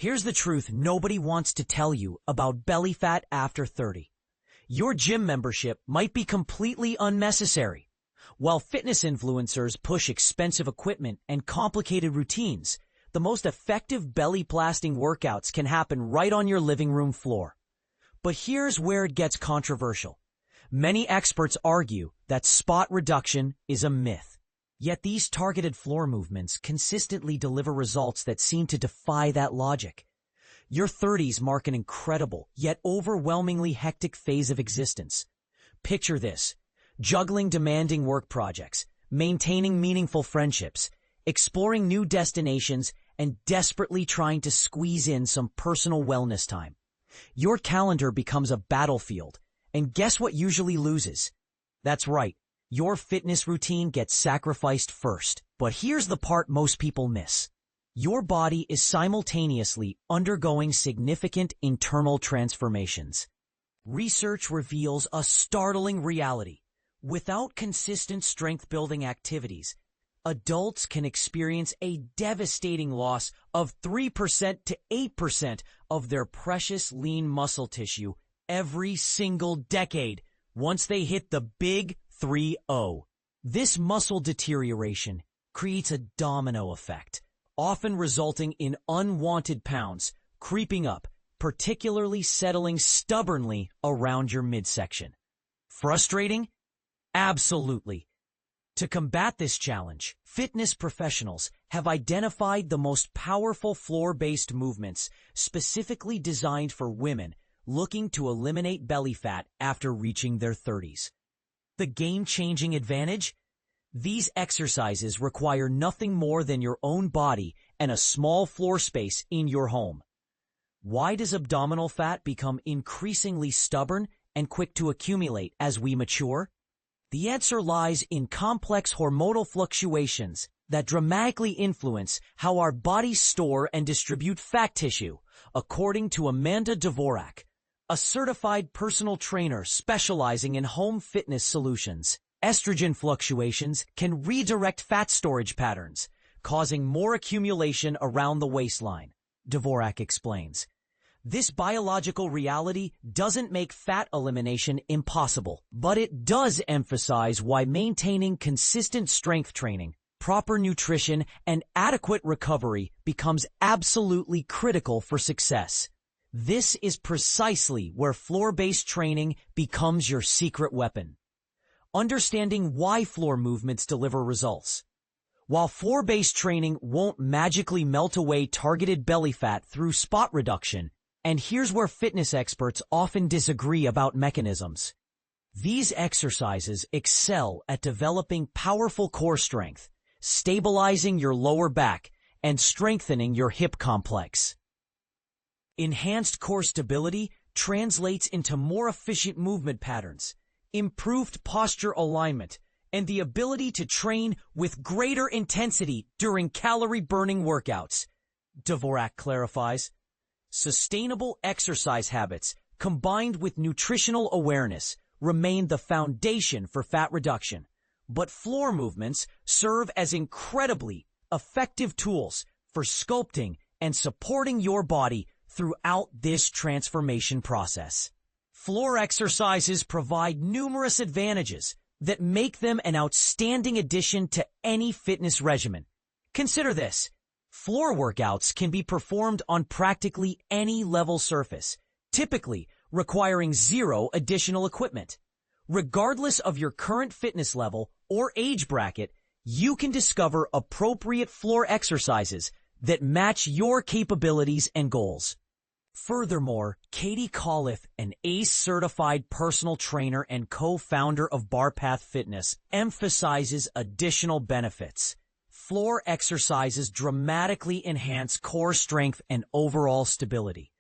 Here's the truth nobody wants to tell you about belly fat after 30. Your gym membership might be completely unnecessary. While fitness influencers push expensive equipment and complicated routines, the most effective belly-blasting workouts can happen right on your living room floor. But here's where it gets controversial. Many experts argue that spot reduction is a myth. Yet these targeted floor movements consistently deliver results that seem to defy that logic. Your 30s mark an incredible, yet overwhelmingly hectic phase of existence. Picture this: juggling demanding work projects, maintaining meaningful friendships, exploring new destinations, and desperately trying to squeeze in some personal wellness time. Your calendar becomes a battlefield, and guess what usually loses? That's right. Your fitness routine gets sacrificed first. But here's the part most people miss. Your body is simultaneously undergoing significant internal transformations. Research reveals a startling reality. Without consistent strength-building activities, adults can experience a devastating loss of 3% to 8% of their precious lean muscle tissue every single decade once they hit the big 3-0. This muscle deterioration creates a domino effect, often resulting in unwanted pounds creeping up, particularly settling stubbornly around your midsection. Frustrating? Absolutely. To combat this challenge, fitness professionals have identified the most powerful floor-based movements specifically designed for women looking to eliminate belly fat after reaching their 30s. The game-changing advantage? These exercises require nothing more than your own body and a small floor space in your home. Why does abdominal fat become increasingly stubborn and quick to accumulate as we mature? The answer lies in complex hormonal fluctuations that dramatically influence how our bodies store and distribute fat tissue, according to Amanda Dvorak, a certified personal trainer specializing in home fitness solutions. Estrogen fluctuations can redirect fat storage patterns, causing more accumulation around the waistline, Dvorak explains. This biological reality doesn't make fat elimination impossible, but it does emphasize why maintaining consistent strength training, proper nutrition, and adequate recovery becomes absolutely critical for success. This is precisely where floor-based training becomes your secret weapon. Understanding why floor movements deliver results. While floor-based training won't magically melt away targeted belly fat through spot reduction, and here's where fitness experts often disagree about mechanisms. These exercises excel at developing powerful core strength, stabilizing your lower back, and strengthening your hip complex. Enhanced core stability translates into more efficient movement patterns, improved posture alignment, and the ability to train with greater intensity during calorie-burning workouts. Dvorak clarifies, sustainable exercise habits combined with nutritional awareness remain the foundation for fat reduction, but floor movements serve as incredibly effective tools for sculpting and supporting your body throughout this transformation process. Floor exercises provide numerous advantages that make them an outstanding addition to any fitness regimen. Consider this. Floor workouts can be performed on practically any level surface, typically requiring zero additional equipment. Regardless of your current fitness level or age bracket, you can discover appropriate floor exercises that match your capabilities and goals. Furthermore, Katie Colliff, an ACE-certified personal trainer and co-founder of BarPath Fitness, emphasizes additional benefits. Floor exercises dramatically enhance core strength and overall stability.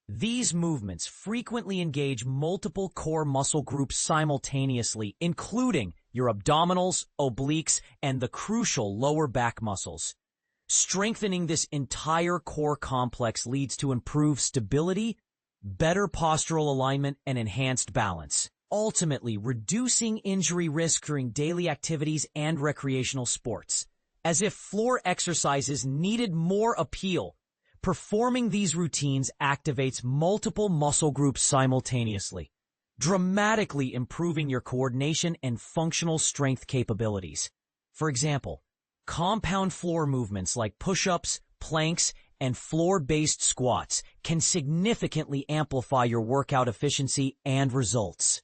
These movements frequently engage multiple core muscle groups simultaneously, including your abdominals, obliques, and the crucial lower back muscles. Strengthening this entire core complex leads to improved stability, better postural alignment, and enhanced balance, ultimately reducing injury risk during daily activities and recreational sports. As if floor exercises needed more appeal, Performing these routines activates multiple muscle groups simultaneously, dramatically improving your coordination and functional strength capabilities. For example, compound floor movements like push-ups, planks, and floor-based squats can significantly amplify your workout efficiency and results.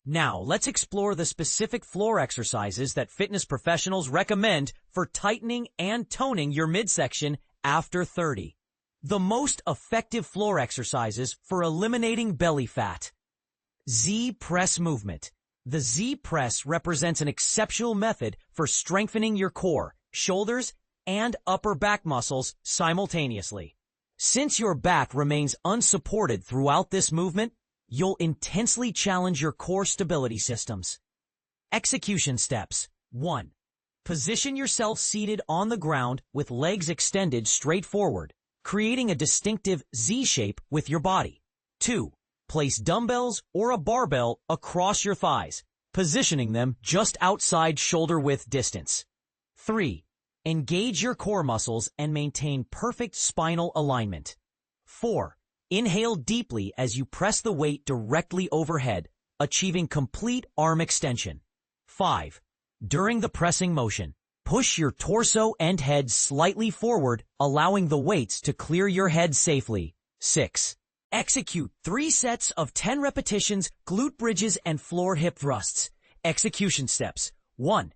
Now, let's explore the specific floor exercises that fitness professionals recommend for tightening and toning your midsection after 30. The most effective floor exercises for eliminating belly fat. Z press movement. The Z press represents an exceptional method for strengthening your core, shoulders, and upper back muscles simultaneously. Since your back remains unsupported throughout this movement, you'll intensely challenge your core stability systems. Execution steps. 1. Position yourself seated on the ground with legs extended straight forward, creating a distinctive Z shape with your body. 2. Place dumbbells or a barbell across your thighs, positioning them just outside shoulder width distance. 3. Engage your core muscles and maintain perfect spinal alignment. 4. Inhale deeply as you press the weight directly overhead, achieving complete arm extension. 5. During the pressing motion, push your torso and head slightly forward, allowing the weights to clear your head safely. 6. Execute 3 sets of 10 repetitions, glute bridges, and floor hip thrusts. Execution steps. 1.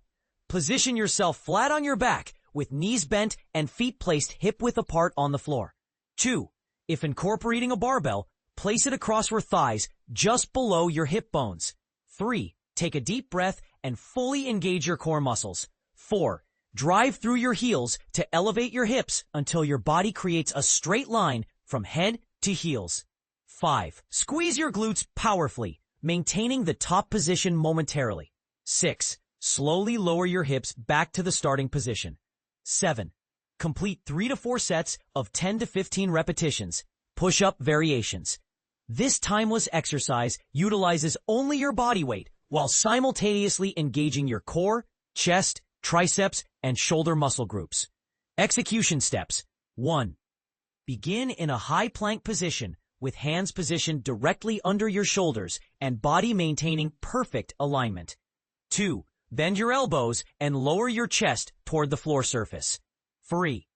Position yourself flat on your back with knees bent and feet placed hip-width apart on the floor. 2. If incorporating a barbell, place it across your thighs just below your hip bones. 3. Take a deep breath and fully engage your core muscles. 4. Drive through your heels to elevate your hips until your body creates a straight line from head to heels. 5. Squeeze your glutes powerfully, maintaining the top position momentarily. 6. Slowly lower your hips back to the starting position. 7. Complete 3 to 4 sets of 10 to 15 repetitions, push-up variations. This timeless exercise utilizes only your body weight while simultaneously engaging your core, chest, triceps, and shoulder muscle groups. Execution steps. 1. Begin in a high plank position with hands positioned directly under your shoulders and body maintaining perfect alignment. 2. Bend your elbows and lower your chest toward the floor surface. 3.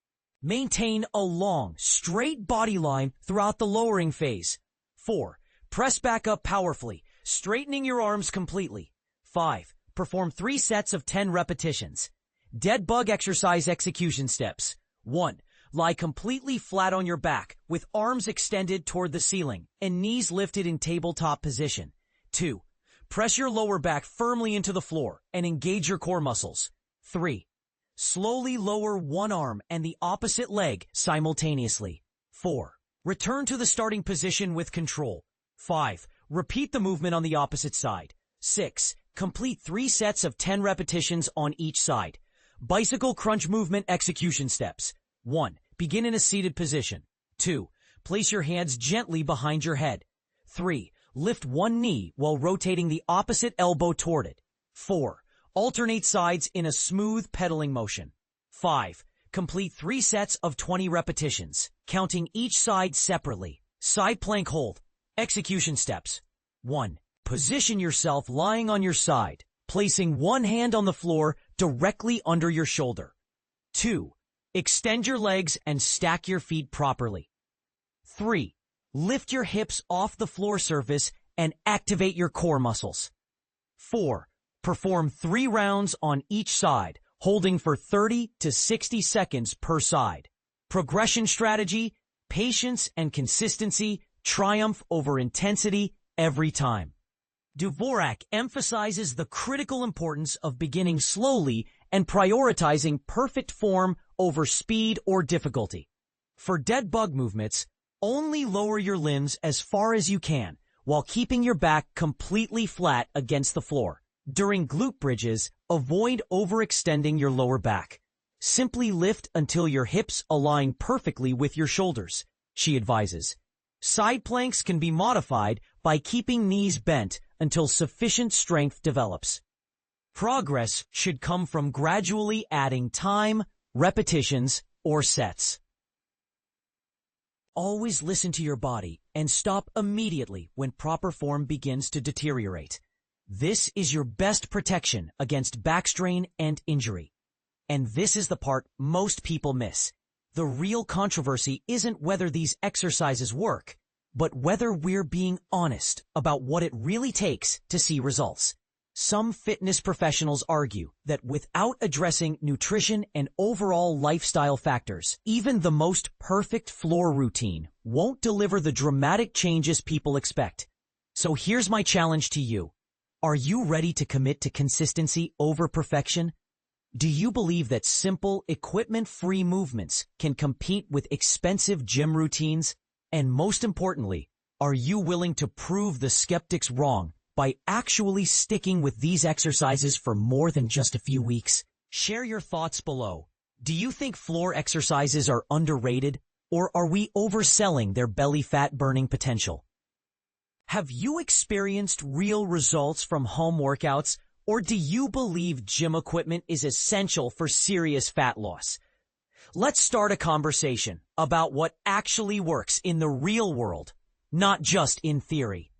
Maintain a long, straight body line throughout the lowering phase. 4. Press back up powerfully, straightening your arms completely. 5. Perform 3 sets of 10 repetitions. Dead bug exercise execution steps. 1. Lie completely flat on your back with arms extended toward the ceiling and knees lifted in tabletop position. 2. Press your lower back firmly into the floor and engage your core muscles. 3. Slowly lower one arm and the opposite leg simultaneously. 4. Return to the starting position with control. 5. Repeat the movement on the opposite side. 6. Complete 3 sets of 10 repetitions on each side. Bicycle crunch movement execution steps. 1. Begin in a seated position. 2. Place your hands gently behind your head. 3. Lift one knee while rotating the opposite elbow toward it. 4. Alternate sides in a smooth pedaling motion. 5. Complete 3 sets of 20 repetitions, counting each side separately. Side plank hold. Execution steps. 1. Position yourself lying on your side, placing one hand on the floor directly under your shoulder. 2. Extend your legs and stack your feet properly. 3. Lift your hips off the floor surface and activate your core muscles. 4. Perform 3 rounds on each side, holding for 30 to 60 seconds per side. Progression strategy, patience and consistency triumph over intensity every time. Dvorak emphasizes the critical importance of beginning slowly and prioritizing perfect form over speed or difficulty. For dead bug movements, only lower your limbs as far as you can while keeping your back completely flat against the floor. During glute bridges, avoid overextending your lower back. Simply lift until your hips align perfectly with your shoulders, she advises. Side planks can be modified by keeping knees bent until sufficient strength develops. Progress should come from gradually adding time, repetitions, or sets. always listen to your body and stop immediately when proper form begins to deteriorate. This is your best protection against back strain and injury. And this is the part most people miss. The real controversy isn't whether these exercises work, but whether we're being honest about what it really takes to see results. Some fitness professionals argue that without addressing nutrition and overall lifestyle factors, even the most perfect floor routine won't deliver the dramatic changes people expect. So here's my challenge to you. Are you ready to commit to consistency over perfection? Do you believe that simple, equipment-free movements can compete with expensive gym routines? And most importantly, are you willing to prove the skeptics wrong by actually sticking with these exercises for more than just a few weeks? Share your thoughts below. Do you think floor exercises are underrated, or are we overselling their belly fat burning potential? Have you experienced real results from home workouts, or do you believe gym equipment is essential for serious fat loss? Let's start a conversation about what actually works in the real world, not just in theory.